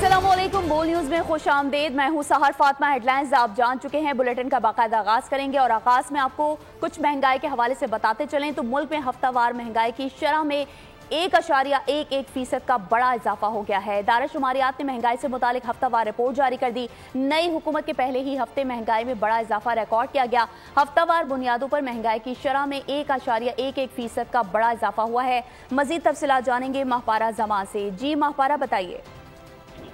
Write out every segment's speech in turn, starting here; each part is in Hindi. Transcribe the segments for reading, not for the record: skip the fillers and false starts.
अस्सलामुअलैकुम, बोल न्यूज में खुश आमदेद। मैं हूं सहर फातिमा। हेडलाइंस आप जान चुके हैं। बुलेटिन का बाकायदा आगाज करेंगे और आगाज में आपको कुछ महंगाई के हवाले से बताते चलें तो मुल्क में हफ्तावार महंगाई की शरह में 1.11% का बड़ा इजाफा हो गया है। इदारा-ए-शुमारियात ने महंगाई से मुतालिक हफ्तावार रिपोर्ट जारी कर दी। नई हुकूमत के पहले ही हफ्ते महंगाई में बड़ा इजाफा रिकॉर्ड किया गया। हफ्तावार बुनियादों पर महंगाई की शरह में 1.11% का बड़ा इजाफा हुआ है। मजीद तफसीलात जानेंगे महपारा जमा से। जी महपारा, बताइए।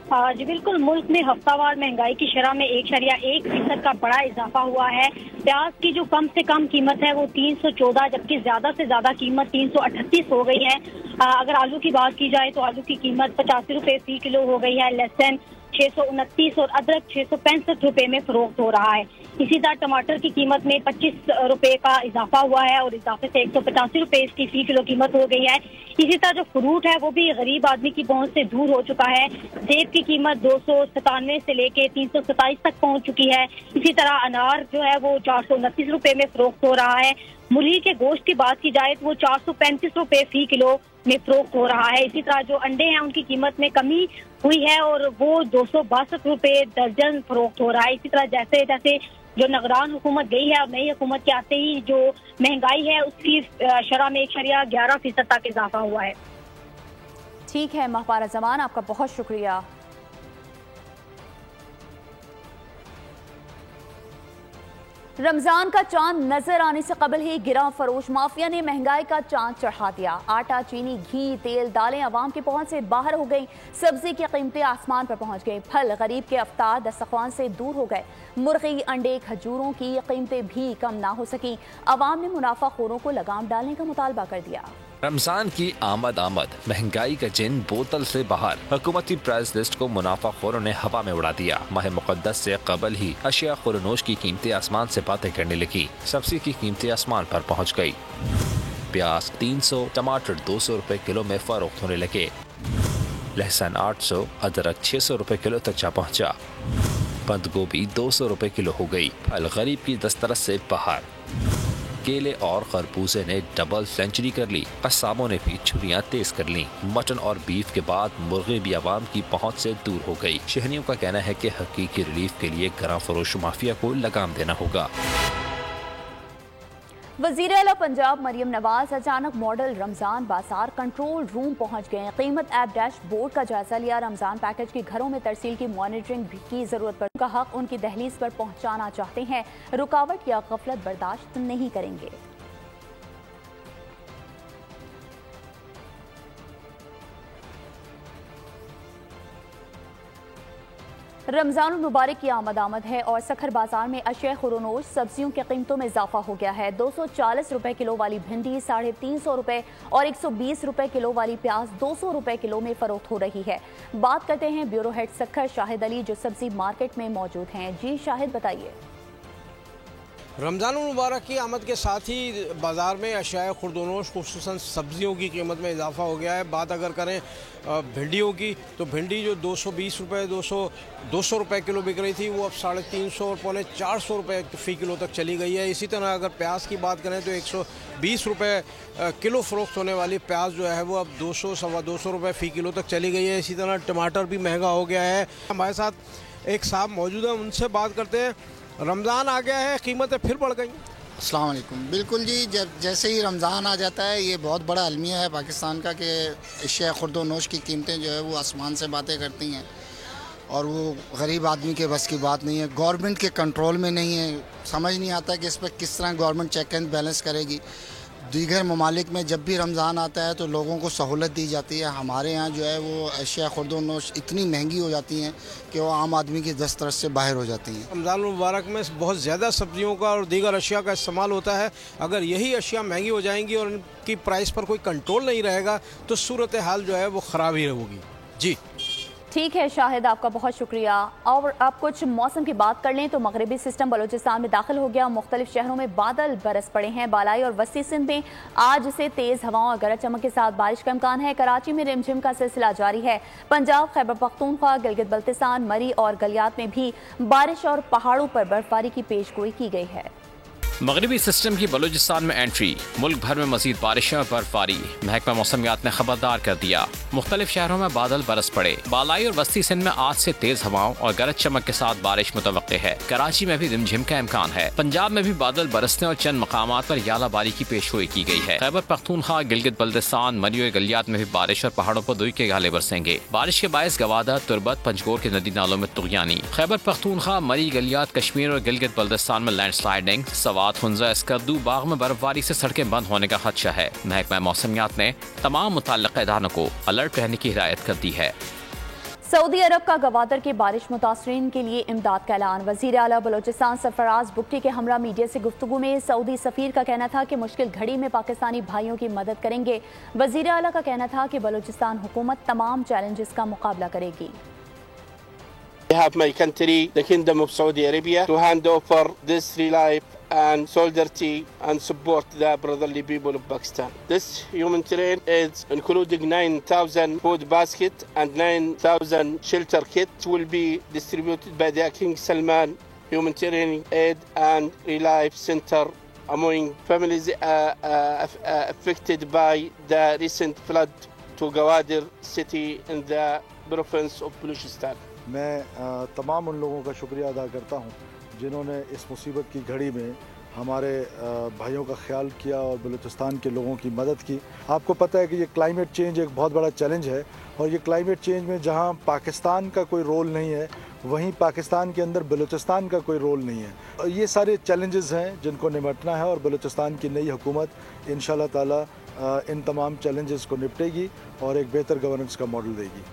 जी बिल्कुल, मुल्क में हफ्तावार महंगाई की शरह में 1.1% का बड़ा इजाफा हुआ है। प्याज की जो कम से कम कीमत है वो 314, जबकि ज्यादा से ज्यादा कीमत 338 हो गई है। अगर आलू की बात की जाए तो आलू की कीमत 85 रुपए फी किलो हो गई है। लहसुन 629 और अदरक 665 रुपए में फरोख्त हो रहा है। इसी तरह टमाटर की कीमत में 25 रुपए का इजाफा हुआ है और इजाफे से 185 रुपए इसकी फी किलो कीमत हो गई है। इसी तरह जो फ्रूट है वो भी गरीब आदमी की पहुंच से दूर हो चुका है। सेब की कीमत 297 से लेके 327 तक पहुंच चुकी है। इसी तरह अनार जो है वो 429 रुपए में फरोख्त हो रहा है। मुर्गी के गोश्त की बात की जाए तो वो 435 रुपए फी किलो में फरोख्त हो रहा है। इसी तरह जो अंडे हैं उनकी कीमत में कमी हुई है और वो 262 रुपए दर्जन फरोख्त हो रहा है। इसी तरह जैसे जैसे जो निगरान हुकूमत गई है और नई हुकूमत के आते ही जो महंगाई है उसकी शरह में 1.11% तक इजाफा हुआ है। ठीक है महपारा जमान, आपका बहुत शुक्रिया। रमजान का चांद नजर आने से कबल ही गिरा फरोश माफिया ने महंगाई का चांद चढ़ा दिया। आटा, चीनी, घी, तेल, दालें अवाम की पहुंच से बाहर हो गई। सब्जी की कीमतें आसमान पर पहुंच गई। फल गरीब के अफ्तार दस्तरख्वान से दूर हो गए। मुर्गी, अंडे, खजूरों की कीमतें भी कम ना हो सकी। अवाम ने मुनाफाखोरों को लगाम डालने का मुतालबा कर दिया। रमजान की आमद महंगाई का जिन बोतल से बाहर। हुकूमती प्राइस लिस्ट को मुनाफाखोरों ने हवा में उड़ा दिया। माह मुक़द्दस से कबल ही अशिया खुरनोश की कीमतें आसमान से बातें करने लगी। सब्जी की कीमतें आसमान पर पहुंच गई। प्याज 300, टमाटर 200 रुपए किलो में फरोख्त होने लगे। लहसुन 800, अदरक 600 रुपए किलो तक जा पहुंचा। बंद गोभी 200 रुपए किलो हो गई। फल गरीब की दस्तरस से बाहर। केले और खरबूजे ने डबल सेंचुरी कर ली। कस्साबों ने भी छुरियां तेज कर ली। मटन और बीफ के बाद मुर्गी भी आवाम की पहुंच से दूर हो गई। शहरियों का कहना है कि हकीकी रिलीफ के लिए गरा फरोश माफिया को लगाम देना होगा। वज़ीर आला पंजाब मरियम नवाज अचानक मॉडल रमजान बाजार कंट्रोल रूम पहुंच गए। कीमत ऐप डैशबोर्ड का जायजा लिया। रमजान पैकेज की घरों में तरसील की मॉनिटरिंग की जरूरत पर उनका हक उनकी दहलीज पर पहुंचाना चाहते हैं। रुकावट या गफलत बर्दाश्त नहीं करेंगे। रमजान मुबारक की आमद है और सखर बाजार में अशिया खुरनोश सब्जियों की कीमतों में इजाफा हो गया है। 240 रुपए किलो वाली भिंडी 350 रुपए और 120 रुपए किलो वाली प्याज 200 रुपए किलो में फरोख्त हो रही है। बात करते हैं ब्यूरो हेड सखर शाहिद अली जो सब्जी मार्केट में मौजूद हैं। जी शाहिद, बताइए। रमज़ान मुबारक की आमद के साथ ही बाज़ार में अशिया खुर्दोनोश खुसूसन सब्ज़ियों की कीमत में इजाफा हो गया है। बात अगर करें भिंडियों की तो भिंडी जो 220 रुपये 200 रुपये किलो बिक रही थी वो अब 350 और पौने 400 रुपये फ़ी किलो तक चली गई है। इसी तरह अगर प्याज की बात करें तो 120 रुपये किलो फ़रोख्त होने वाली प्याज जो है वो अब 200 सवा 200 रुपये फ़ी किलो तक चली गई है। इसी तरह टमाटर भी महंगा हो गया है। हमारे साथ एक साहब मौजूद हैं, उनसे बात करते हैं। रमज़ान आ गया है, कीमतें फिर बढ़ गई। अस्सलाम वालेकुम। बिल्कुल जी, जब जैसे ही रमज़ान आ जाता है ये बहुत बड़ा अलमिया है पाकिस्तान का कि अशिया खुर्दोनोश की कीमतें जो है वो आसमान से बातें करती हैं और वो गरीब आदमी के बस की बात नहीं है। गवर्नमेंट के कंट्रोल में नहीं है। समझ नहीं आता कि इस पर किस तरह गवर्नमेंट चेक एंड बैलेंस करेगी। दीगर ममालिक में जब भी रमज़ान आता है तो लोगों को सहूलत दी जाती है। हमारे यहाँ जो है वो अशिया खुर्दोनोश इतनी महंगी हो जाती हैं कि वो आम आदमी की दस्तरस से बाहर हो जाती हैं। रमज़ान मुबारक में बहुत ज़्यादा सब्जियों का और दीगर अशिया का इस्तेमाल होता है। अगर यही अशिया महंगी हो जाएंगी और इनकी प्राइस पर कोई कंट्रोल नहीं रहेगा तो सूरत हाल जो है वो ख़राब ही होगी। जी ठीक है शाहिद, आपका बहुत शुक्रिया। और अब कुछ मौसम की बात कर लें तो मगरबी सिस्टम बलोचिस्तान में दाखिल हो गया। मुख्तलिफ शहरों में बादल बरस पड़े हैं। बालाई और वस्ती सिंध में आज से तेज हवाओं और गरज चमक के साथ बारिश का इम्कान है। कराची में रिमझिम का सिलसिला जारी है। पंजाब, खैबर पख्तूनख्वा, गिलगित बल्तिस्तान, मरी और गलियात में भी बारिश और पहाड़ों पर बर्फबारी की पेशगोई की गई है। मगरबी सिस्टम की बलूचिस्तान में एंट्री, मुल्क भर में मजीद बारिशें और बर्फबारी। महकमा मौसमियात ने खबरदार कर दिया, मुख्तलिफ शहरों में बादल बरस पड़े। बालाई और वस्ती सिंध में आज से तेज हवाओं और गरज चमक के साथ बारिश मुतवक्के है। कराची में भी रिमझिम का इम्कान है। पंजाब में भी बादल बरसने और चंद मकामात पर यालाबारी की पेशगोई की गई है। खैबर पख्तूनख्वा, गिलगित बल्तिस्तान, मरियो गलियात में भी बारिश और पहाड़ों पर दुई के गाले बरसेंगे। बारिश के बायस गवादा, तुरबत, पंजगोर के नदी नालों में तुगयानी। खैबर पख्तूनख्वा, मरी गलियात, कश्मीर और गिलगित बल्तिस्तान में लैंडस्लाइडिंग। सवात, हुंजा, स्कर्दू, बाग में बर्फबारी से सड़कें बंद होने का खदशा है। महकमा मौसमियात ने तमाम मुतल्लिक़ इदारों को अलर्ट रहने की हिदायत कर दी है। सऊदी अरब का गवादर के बारिश मुतासरीन के लिए इमदाद का ऐलान। वज़ीर आला बलोचिस्तान सरफराज बुक्टी के हमरा मीडिया से गुफ्तगू में सऊदी सफ़ीर का कहना था कि मुश्किल घड़ी में पाकिस्तानी भाइयों की मदद करेंगे। वज़ीर आला का कहना था कि बलोचिस्तान हुकूमत तमाम चैलेंजेस का मुकाबला करेगी। I have my country, the Kingdom of Saudi Arabia, to hand over this relief and solidarity and support the brotherly people of Pakistan. This humanitarian aid, including 9,000 food baskets and 9,000 shelter kits, will be distributed by the King Salman Humanitarian Aid and Relief Center among families affected by the recent flood to Gawadir city in the province of Balochistan. मैं तमाम उन लोगों का शुक्रिया अदा करता हूँ जिन्होंने इस मुसीबत की घड़ी में हमारे भाइयों का ख्याल किया और बलूचिस्तान के लोगों की मदद की। आपको पता है कि ये क्लाइमेट चेंज एक बहुत बड़ा चैलेंज है और ये क्लाइमेट चेंज में जहाँ पाकिस्तान का कोई रोल नहीं है, वहीं पाकिस्तान के अंदर बलूचिस्तान का कोई रोल नहीं है। और ये सारे चैलेंजेस हैं जिनको निपटना है और बलूचिस्तान की नई हुकूमत इंशाल्लाह ताला इन तमाम चैलेंजेस को निपटेगी और एक बेहतर गवर्नेंस का मॉडल देगी।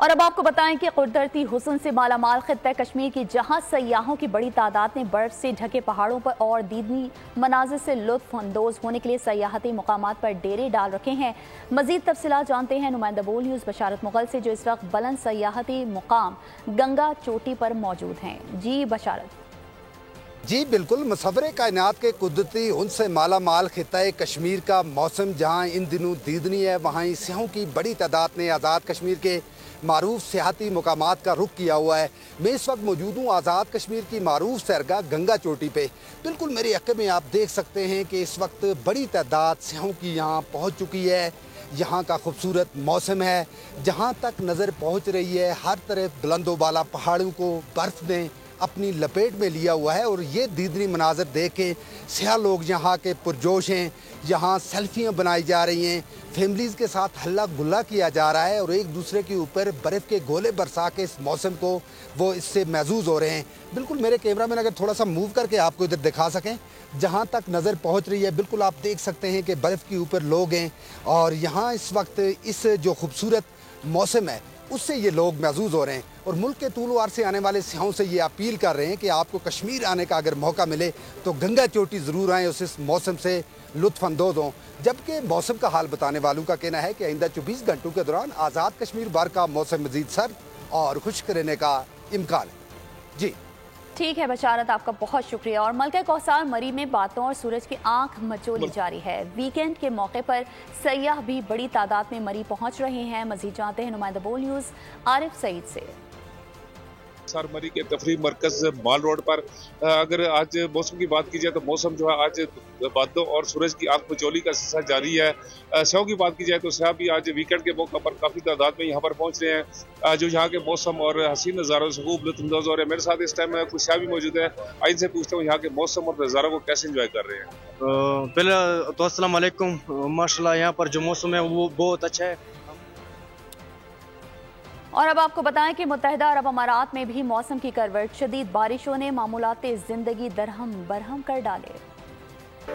और अब आपको बताएं कि कुदरती हुस्न से मालामाल खित्ता कश्मीर की जहां सयाहों की बड़ी तादाद ने बर्फ से ढके पहाड़ों पर और दीदनी मनाजिर से लुत्फ अंदोज होने के लिए सयाहती मुकामात पर डेरे डाल रखे हैं। मजीद तफसीलात जानते हैं नुमाइंदा बोल न्यूज़ बशारत मुगल से, जो इस वक्त बुलंद सयाहती मुकाम गंगा चोटी पर मौजूद हैं। जी बशारत। जी बिल्कुल, मसवरे कायनात के कुदरती उनसे माला माल खित्ता कश्मीर का मौसम जहाँ इन दिनों दीदनी है, वहाँ सियाहों की बड़ी तादाद ने आज़ाद कश्मीर के मारूफ सियाहती मुकामात का रुख किया हुआ है। मैं इस वक्त मौजूद हूँ आज़ाद कश्मीर की मारूफ सैरगाह गंगा चोटी पे। बिल्कुल मेरे हक़ में आप देख सकते हैं कि इस वक्त बड़ी तादाद सियाहों की यहाँ पहुँच चुकी है। यहाँ का खूबसूरत मौसम है, जहाँ तक नज़र पहुँच रही है हर तरफ बुलंदो बाला पहाड़ों को बर्फ़ ने अपनी लपेट में लिया हुआ है और ये दीदनी मनाजर देख के सियाह लोग यहाँ के पुरजोश हैं। यहाँ सेल्फियाँ बनाई जा रही हैं, फैमिलीज़ के साथ हल्ला गुल्ला किया जा रहा है और एक दूसरे के ऊपर बर्फ़ के गोले बरसा के इस मौसम को वो इससे महसूस हो रहे हैं। बिल्कुल मेरे कैमरामैन अगर थोड़ा सा मूव करके आपको इधर दिखा सकें, जहाँ तक नज़र पहुँच रही है बिल्कुल आप देख सकते हैं कि बर्फ़ के ऊपर लोग हैं और यहाँ इस वक्त इस जो खूबसूरत मौसम है उससे ये लोग महसूस हो रहे हैं और मुल्क के तूल वार से आने वाले सियाहों से ये अपील कर रहे हैं कि आपको कश्मीर आने का अगर मौका मिले तो गंगा चोटी ज़रूर आएँ, उस मौसम से लुत्फ़अंदोज़ हों। जबकि मौसम का हाल बताने वालों का कहना है कि आइंदा 24 घंटों के दौरान आज़ाद कश्मीर भर का मौसम मज़ीद सर्द और खुश्क रहने का इम्कान है। जी ठीक है बशारत, आपका बहुत शुक्रिया। और मलका कौसार मरी में बातों और सूरज की आंख मचोली जारी है। वीकेंड के मौके पर सयाह भी बड़ी तादाद में मरी पहुंच रहे हैं। मजीद जानते हैं नुमाइंदा बोल न्यूज़ आरिफ सईद से। मरी के तफरी मरकज माल रोड पर अगर आज मौसम की बात की जाए तो मौसम जो है आज बादलों और सूरज की आंख मचोली का सिलसिला जारी है। स्याह की बात की जाए तो स्याह भी आज वीकेंड के मौके पर काफ़ी तादाद में यहाँ पर पहुँच रहे हैं, जो यहाँ के मौसम और हसीन नज़ारों से खूब लुत्फ़अंदोज़ हो रहे हैं। मेरे साथ इस टाइम कुछ स्याह भी मौजूद है, आइन से पूछता हूँ यहाँ के मौसम और नज़ारों को कैसे इंजॉय कर रहे हैं। पहले तो अस्सलाम वालेकुम। माशाल्लाह यहाँ पर जो मौसम है वो बहुत अच्छा है। और अब आपको बताएं कि मुत्तहिदा अरब अमारात में भी मौसम की करवट, शदीद बारिशों ने मामूलाते जिंदगी दरहम बरहम कर डाले।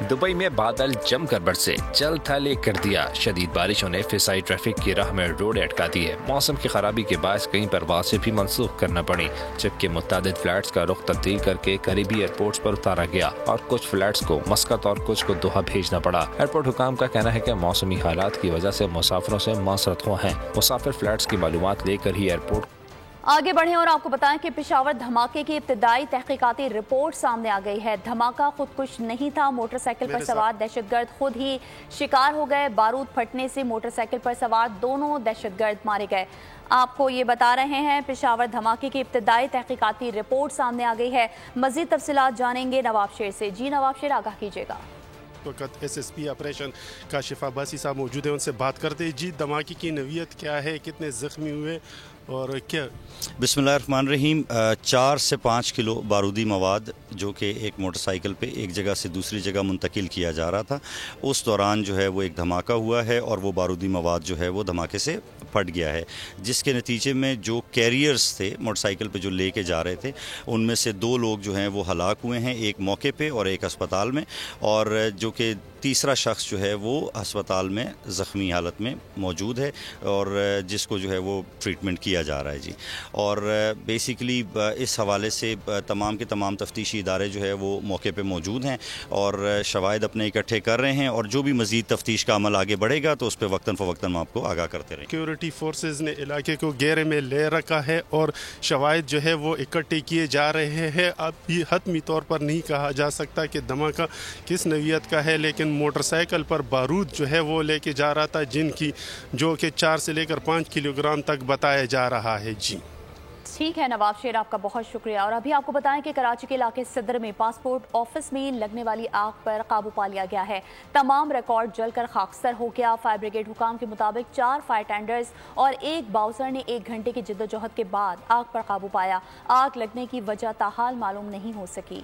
दुबई में बादल जमकर बरसे, चल थले कर दिया। शदीद बारिशों ने फिसाई ट्रैफिक की राह में रोड अटका दी है। मौसम की खराबी के बायस कई परवाज़ें भी मनसूख करना पड़ी, जबकि मुतादिद फ्लैट्स का रुख तब्दील करके करीबी एयरपोर्ट्स पर उतारा गया और कुछ फ्लैट्स को मस्कत और कुछ को दोहा भेजना पड़ा। एयरपोर्ट हुकाम का कहना है कि मौसमी हालात की वजह से मुसाफिरों से मासरत हुआ है। मुसाफिर फ्लैट्स की मालूमात लेकर ही एयरपोर्ट। आगे बढ़ें और आपको बताएं कि पेशावर धमाके की इब्तिदाई तहकीकाती रिपोर्ट सामने आ गई है। धमाका खुदकुश नहीं था, मोटरसाइकिल पर सवार दहशतगर्द खुद ही शिकार हो गए। बारूद फटने से मोटरसाइकिल पर सवार दोनों दहशतगर्द मारे गए। आपको ये बता रहे हैं पेशावर धमाके की इब्तिदाई तहकीकाती रिपोर्ट सामने आ गई है। मजीद तफसीलात जानेंगे नवाब शेर से। जी नवाब शेर, आगाह कीजिएगा। वक्त SSP ऑपरेशन का शिफा बासी साहब मौजूद है, उनसे बात करते हैं। जी, धमाके की नवीयत क्या है, कितने ज़ख्मी हुए और क्या? बिस्मिल्लाहिर्रहमानिर्रहीम। 4 से 5 किलो बारूदी मवाद जो कि एक मोटरसाइकिल पे एक जगह से दूसरी जगह मुंतकिल किया जा रहा था, उस दौरान जो है वो एक धमाका हुआ है और वो बारूदी मवाद जो है वो धमाके से फट गया है, जिसके नतीजे में जो कैरियर्स थे मोटरसाइकिल पे जो लेके जा रहे थे, उनमें से 2 लोग जो हैं वो हलाक हुए हैं, एक मौके पे और एक अस्पताल में, और जो कि तीसरा शख्स जो है वो अस्पताल में ज़ख्मी हालत में मौजूद है और जिसको जो है वो ट्रीटमेंट किया जा रहा है। जी, और बेसिकली इस हवाले से तमाम के तमाम तफ्तीशी इदारे जो है वो मौके पे मौजूद हैं और शवाहिद अपने इकट्ठे कर रहे हैं, और जो भी मज़ीद तफ्तीश का अमल आगे बढ़ेगा तो उस पर वक्तन फ़वक्तन हम आपको आगाह करते रहेंगे। सिक्योरिटी फोर्सेस ने इलाके को घेरे में ले रखा है और शवाहिद जो है वो इकट्ठे किए जा रहे हैं। अब ये हतमी तौर पर नहीं कहा जा सकता कि धमाका किस नवीयत का है, लेकिन मोटरसाइकिल पर बारूद जो है वो लेके जा रहा था, जिनकी जो कि 4 से लेकर 5 किलोग्राम तक बताया जा रहा है। जी ठीक है नवाब शेर, आपका बहुत शुक्रिया। और अभी आपको बताएं कि कराची के इलाके सदर में पासपोर्ट ऑफिस में लगने वाली आग पर काबू पा लिया गया है। तमाम रिकॉर्ड जलकर खाकसर हो गया। फायर ब्रिगेड हुकाम के मुताबिक 4 फायर टेंडर्स और 1 बाउसर ने 1 घंटे की जिद्दोजहद के बाद आग पर काबू पाया। आग लगने की वजह ताहाल मालूम नहीं हो सकी।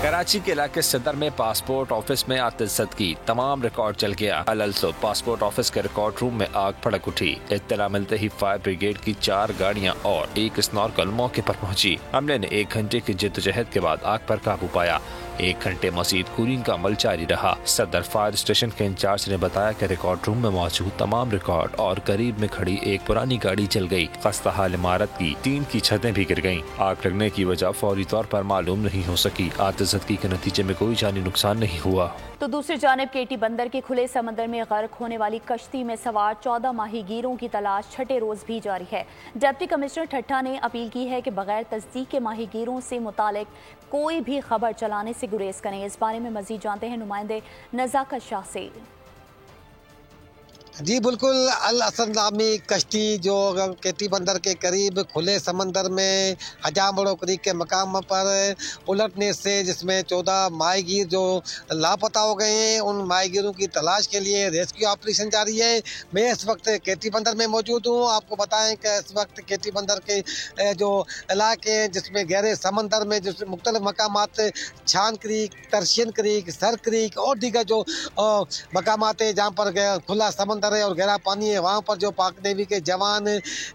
कराची के इलाके सदर में पासपोर्ट ऑफिस में आतिशत की तमाम रिकॉर्ड जल गया। अलसुब पासपोर्ट ऑफिस के रिकॉर्ड रूम में आग भड़क उठी। इत्तला मिलते ही फायर ब्रिगेड की 4 गाड़ियां और 1 स्नॉर्कल मौके पर पहुंची। अमले ने 1 घंटे की जिद्दोजहद के बाद आग पर काबू पाया। 1 घंटे मजीद कूलिंग का अमल जारी रहा। सदर फायर स्टेशन के इंचार्ज ने बताया कि रिकॉर्ड रूम में मौजूद तमाम रिकॉर्ड और करीब में खड़ी एक पुरानी गाड़ी जल गई। खस्ताहाल इमारत की 3 की छतें भी गिर गईं। आग लगने की वजह फौरी तौर पर मालूम नहीं हो सकी। आतिशदगी के नतीजे में कोई जानी नुकसान नहीं हुआ। तो दूसरी जानिब केटी बंदर के खुले समंदर में गर्क होने वाली कश्ती में सवार 14 माहीगीरों की तलाश छठे रोज भी जारी है। डिप्टी कमिश्नर ठट्टा ने अपील की है कि बगैर तस्दीक के माहीगीरों से मुतालिक कोई भी खबर चलाने से गुरेज करें। इस बारे में मजीद जानते हैं नुमाइंदे नज़ाकत शाह से। जी बिल्कुल, अल असद नामी कश्ती जो केटी बंदर के करीब खुले समंदर में हजाम बड़ो क्रीक के मकाम पर उलटने से जिसमें 14 माहीगीर जो लापता हो गए हैं, उन माहीगीरों की तलाश के लिए रेस्क्यू ऑपरेशन जारी है। मैं इस वक्त केटी बंदर में मौजूद हूँ। आपको बताएं कि इस वक्त केटी बंदर के जो इलाके हैं जिसमें गहरे समंदर में जिस मुख्तलिफ मकामात छान क्रीक, तरशियन क्रीक, सर क्रीक और दीगर जो मकामात है जहाँ पर खुला समंदर है और गहरा पानी है, वहाँ पर जो पाक नेवी के जवान,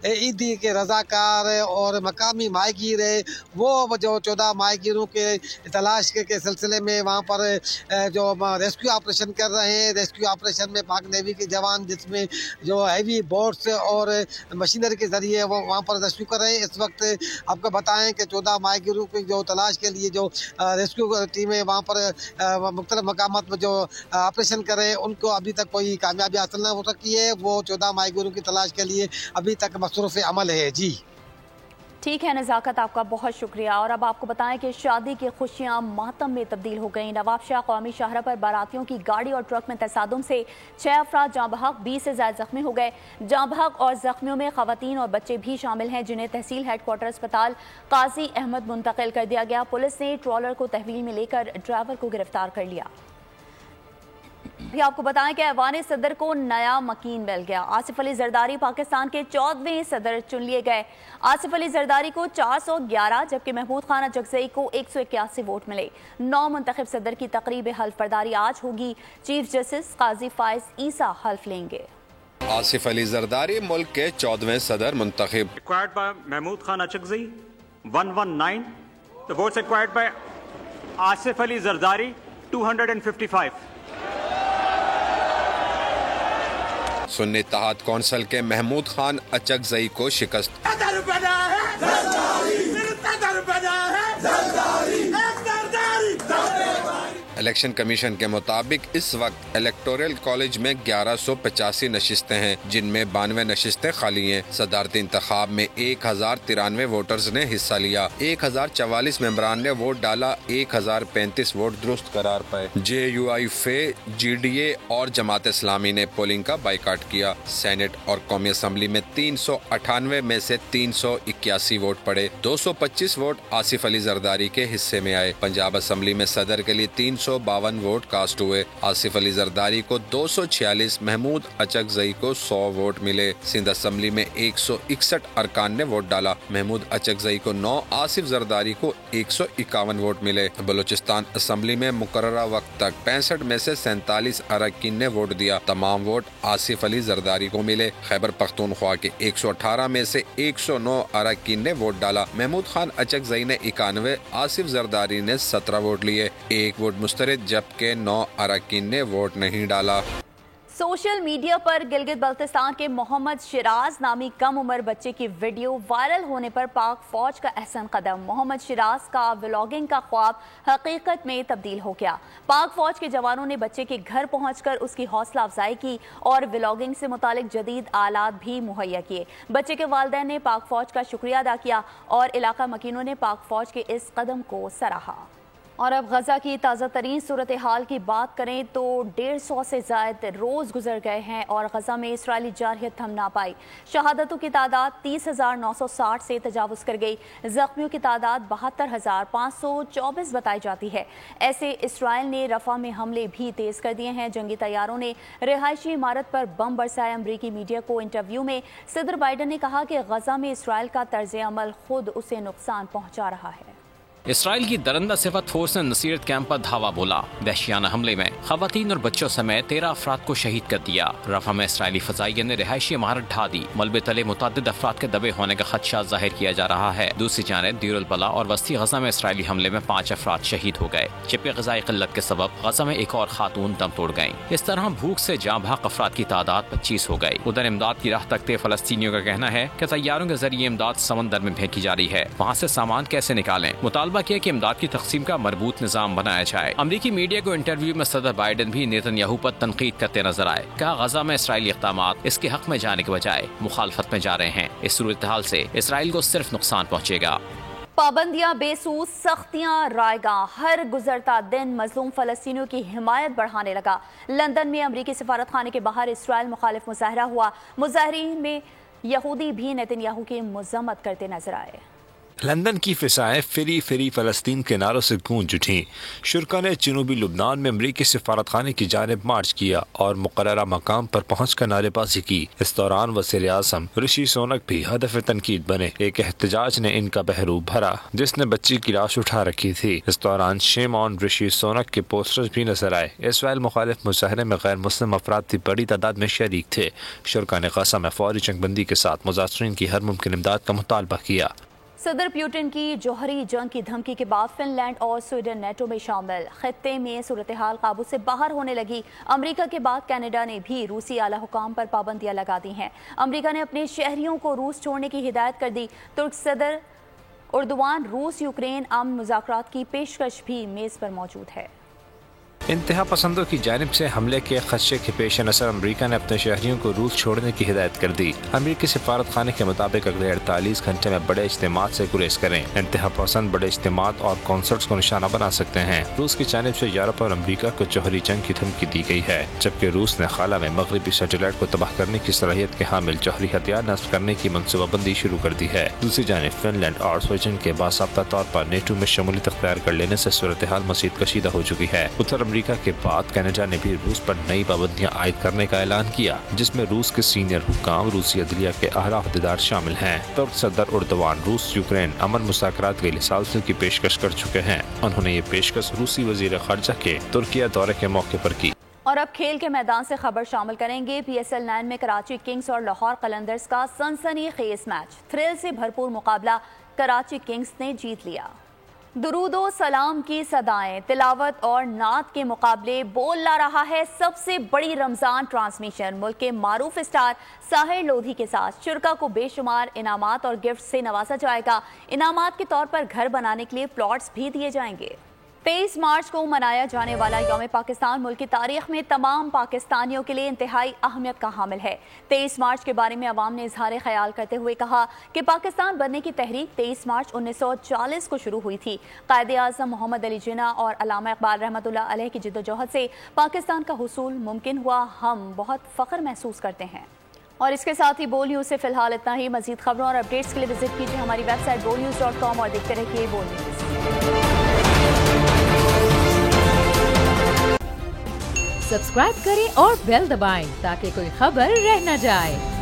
ईदी के रजाकार और मकामी माहीगीर है, वो जो 14 माहीगीरों के तलाश के सिलसिले में वहाँ पर जो रेस्क्यू ऑपरेशन कर रहे हैं। रेस्क्यू ऑपरेशन में पाक नेवी के जवान जिसमें जो हैवी बोट्स और मशीनरी के जरिए वो वहाँ पर रेस्क्यू कर रहे हैं। इस वक्त आपको बताएं कि 14 माहीगीरों की जो तलाश के लिए जो रेस्क्यू टीमें वहाँ पर मुख्तलिफ मकामात में जो ऑपरेशन कर रहे हैं, उनको अभी तक कोई कामयाबी हासिल न हो सकी है। वो 14 माहीगीरों की तलाश के लिए अभी तक मसरूफ अमल है। जी ठीक है नज़ाकत, आपका बहुत शुक्रिया। और अब आपको बताएं कि शादी की खुशियां मातम में तब्दील हो गई। नवाब शाह कौमी शाहरा पर बारातियों की गाड़ी और ट्रक में तसादुम से 6 अफराद जाँ बहक, 20 से ज्यादा जख्मी हो गए। जाँ बहक और जख्मियों में खवातीन और बच्चे भी शामिल हैं, जिन्हें तहसील हेडक्वार्टर अस्पताल काजी अहमद मुंतकिल कर दिया गया। पुलिस ने ट्रॉलर को तहवील में लेकर ड्राइवर को गिरफ्तार कर लिया। भी आपको बताएं कि ऐवान सदर को नया मकीन मिल गया। आसिफ अली जरदारी पाकिस्तान के 14वें सदर चुन लिए गए। आसिफ अली जरदारी को 411 जबकि महमूद खान अचकजई को 181 वोट मिले। 9 मुंतखब सदर की तकरीब हल्फ बर्दारी आज होगी। चीफ जस्टिस काजी फाइज ईसा हल्फ लेंगे। आसिफ अली जरदारी मुल्क के 14वें सदर मुंतखब। Acquired by Mahmood Khan Achakzai 119. The votes acquired by Asif Ali Zardari 255. Sunni Ittehad council के महमूद खान अचकजई को शिकस्त। इलेक्शन कमीशन के मुताबिक इस वक्त इलेक्टोरल कॉलेज में 1185 नशिस्तें हैं, जिनमें 92 नशिस्तें खाली हैं। सदारती इंतखाब में 1093 वोटर्स ने हिस्सा लिया। 1044 मेंबरान ने वोट डाला। 1035 वोट दुरुस्त करार पाए। JUI फे, GDA और जमात इस्लामी ने पोलिंग का बाइकाट किया। सेनेट और कौमी असम्बली में 398 में से 381 वोट पड़े। 225 वोट आसिफ अली जरदारी के हिस्से में आए। पंजाब असम्बली में सदर के लिए 352 वोट कास्ट हुए। आसिफ अली जरदारी को 246, महमूद अचकजई को 100 वोट मिले। सिंध असम्बली में 161 अरकान ने वोट डाला। महमूद अचकजई को 9, आसिफ जरदारी को 151 वोट मिले। बलूचिस्तान असम्बली में मुकर्ररा वक्त तक 65 में से 47 अरकान ने वोट दिया। तमाम वोट आसिफ अली जरदारी को मिले। खैबर पख्तूनख्वा के 118 में से 109 अरकान ने वोट डाला। महमूद खान अचकजई ने 91, आसिफ जरदारी ने 17 वोट लिए। 1 वोट मुस्तरद, जबकि 9 अरकान ने वोट नहीं डाला। सोशल मीडिया पर गिलगित बल्तिस्तान के मोहम्मद शिराज नामी कम उम्र बच्चे की वीडियो वायरल होने पर पाक फौज का अहसन कदम। मोहम्मद शिराज का व्लॉगिंग का ख्वाब हकीकत में तब्दील हो गया। पाक फौज के जवानों ने बच्चे के घर पहुंचकर उसकी हौसला अफजाई की और व्लॉगिंग से मुतालिक जदीद आलात भी मुहैया किए। बच्चे के वालिदैन ने पाक फौज का शुक्रिया अदा किया और इलाका मकीनों ने पाक फौज के इस कदम को सराहा। और अब गजा की ताज़ा तरीन सूरत हाल की बात करें तो 150 से ज़ायद रोज़ गुजर गए हैं और गजा में इसराइली जारहियत थम ना पाई। शहादतों की तादाद 30,960 से तजावुज़ कर गई। जख्मियों की तादाद 72,524 बताई जाती है। ऐसे इसराइल ने रफा में हमले भी तेज़ कर दिए हैं। जंगी तैयारों ने रिहायशी इमारत पर बम बरसाए। अमरीकी मीडिया को इंटरव्यू में सदर बाइडन ने कहा कि गजा में इसराइल का तर्ज अमल खुद उसे नुकसान पहुँचा रहा है। इसराइल की दरंदा सिफत फोर्स ने नसीरत कैंप पर धावा बोला। दहशियाना हमले में खवातीन और बच्चों समेत 13 अफराद को शहीद कर दिया। रफा में इसराइली फजाइया ने रिहायशी इमारत ढा दी। मलबे तले मुतअद्दिद अफराद के दबे होने का खदशा जाहिर किया जा रहा है। दूसरी जानिब दीरुल बला और वस्ती गजा में इसराइली हमले में 5 अफराद शहीद हो गए, जबकि ग़िज़ाई क़िल्लत के सबब गजा में एक और खातून दम तोड़ गयी। इस तरह भूख से जाँ भाग अफराद की तादाद 25 हो गयी। उधर इमदाद की राह तकते फ़लस्तीनियों का कहना है कि तैयारों के जरिए इमदाद समंदर में फेंकी जा रही है। वहाँ से सामान कैसे निकालें? मुतालबा किया कि इमदाद की तकसीम का मरबूत निजाम बनाया जाए। अमरीकी मीडिया को इंटरव्यू में सदर बाइडन भी नेतन्याहू पर तनकीद करते नजर आए। कहा गजा में इसराइली इक़दामात इसके हक में जाने के बजाय मुखालफत में जा रहे हैं। इस सूरत हाल से इसराइल को सिर्फ नुकसान पहुँचेगा। पाबंदियां बेसूद, सख्तियां रायगा। हर गुजरता दिन मजलूम फलस्तीनियों की हिमायत बढ़ाने लगा। लंदन में अमरीकी सफारत खाने के बाहर इसराइल मुखालिफ मुजाहरा हुआ। मुजाहरीन में यहूदी भी नेतन्याहू की मजम्मत करते नजर आए। लंदन की फिजाएं फिरी फिरी फलस्तीन के नारों से गूंज उठी। शुरा ने जनूबी लुबनान में अमरीकी सफारत खाने की जानिब मार्च किया और मुकर्ररा मकाम पर पहुँच कर नारेबाजी की। इस दौरान वज़ीर आज़म ऋषि सुनक भी हदफ तनकीद बने। एक एहतजाज ने इनका बहरूप भरा जिसने बच्ची की लाश उठा रखी थी। इस दौरान शेम ऑन ऋषि सुनक के पोस्टर्स भी नजर आए। इसराइल मुखालिफ मुजाहरे में गैर मुस्लिम अफराद की बड़ी तादाद में शरीक थे। शुरा ने गजा में फौरी जंगबंदी के साथ मुजाहिरीन की हर मुमकिन इमदाद का मुतालबा किया। सदर पुतिन की जौहरी जंग की धमकी के बाद फिनलैंड और स्वीडन नेटो में शामिल। खित्ते में सूरत हाल काबू से बाहर होने लगी। अमेरिका के बाद कनाडा ने भी रूसी आला हुकाम पर पाबंदियां लगा दी हैं। अमेरिका ने अपने शहरियों को रूस छोड़ने की हिदायत कर दी। तुर्क सदर उर्दवान रूस यूक्रेन अमन मुज़ाकरात की पेशकश भी मेज पर मौजूद है। इंतहा पसंदों की जानिब से हमले के खदशे के पेश नज़र अमरीका ने अपने शहरियों को रूस छोड़ने की हिदायत कर दी। अमरीकी सफारत खाने के मुताबिक अगले 48 घंटे में बड़े इज्तिमात से गुरेज करें। इंतहा पसंद बड़े इज्तिमात और कॉन्सर्ट्स को निशाना बना सकते हैं। रूस की जानिब से यूरोप और अमरीका को जौहरी जंग की धमकी दी गई है, जबकि रूस ने खाला में मगरबी सैटेलाइट को तबाह करने की सलाहियत के हामिल जौहरी हथियार नस्ब करने की मनसूबाबंदी शुरू कर दी है। दूसरी जानिब फिनलैंड और स्वीडन के बासाब्ता तौर पर नेटो में शमूलियत अख्तियार कर लेने से सूरत हाल मज़ीद कशीदा हो चुकी है। उत्तर अमरीका के बाद कनाडा ने भी रूस पर नई पाबंदियां आयद करने का ऐलान किया, जिसमें रूस के सीनियर हुकाम, रूसी अदलिया के आला अहदेदार शामिल हैं। तुर्क सदर उर्दवान रूस यूक्रेन अमन मुज़ाकरात के लिए साल की पेशकश कर चुके हैं। उन्होंने ये पेशकश रूसी वजीर ख़ारजा के तुर्किया दौरे के मौके पर की। और अब खेल के मैदान से खबर शामिल करेंगे। PSL 9 में कराची किंग्स और लाहौर कलंदर्स का सनसनीखेज मैच। थ्रिल से भरपूर मुकाबला कराची किंग्स ने जीत लिया। दुरूदो सलाम की सदाएं, तिलावत और नात के मुकाबले बोल ला रहा है सबसे बड़ी रमजान ट्रांसमिशन। मुल्क के मारूफ स्टार साहिर लोधी के साथ शुरा को बेशुमार इनामात और गिफ्ट से नवाजा जाएगा। इनामात के तौर पर घर बनाने के लिए प्लॉट्स भी दिए जाएंगे। 23 मार्च को मनाया जाने वाला यौम पाकिस्तान मुल्क की तारीख में तमाम पाकिस्तानियों के लिए इंतहाई अहमियत का हामिल है। 23 मार्च के बारे में अवाम ने इजहार ख्याल करते हुए कहा कि पाकिस्तान बनने की तहरीक 23 मार्च 1940 को शुरू हुई थी। कायदे आज़म मोहम्मद अली जिन्ना और अल्लामा इकबाल रहमतुल्लाह अलैह की जिद्दोजहद से पाकिस्तान का हुसूल मुमकिन हुआ। हम बहुत फ़ख्र महसूस करते हैं। और इसके साथ ही बोल न्यूज़ से फिलहाल इतना ही। मजीद खबरों और अपडेट्स के लिए विजिट कीजिए हमारी वेबसाइट bolnews.com और देखते रहिए बोल न्यूज़। सब्सक्राइब करें और बेल दबाएं ताकि कोई खबर रह न जाए।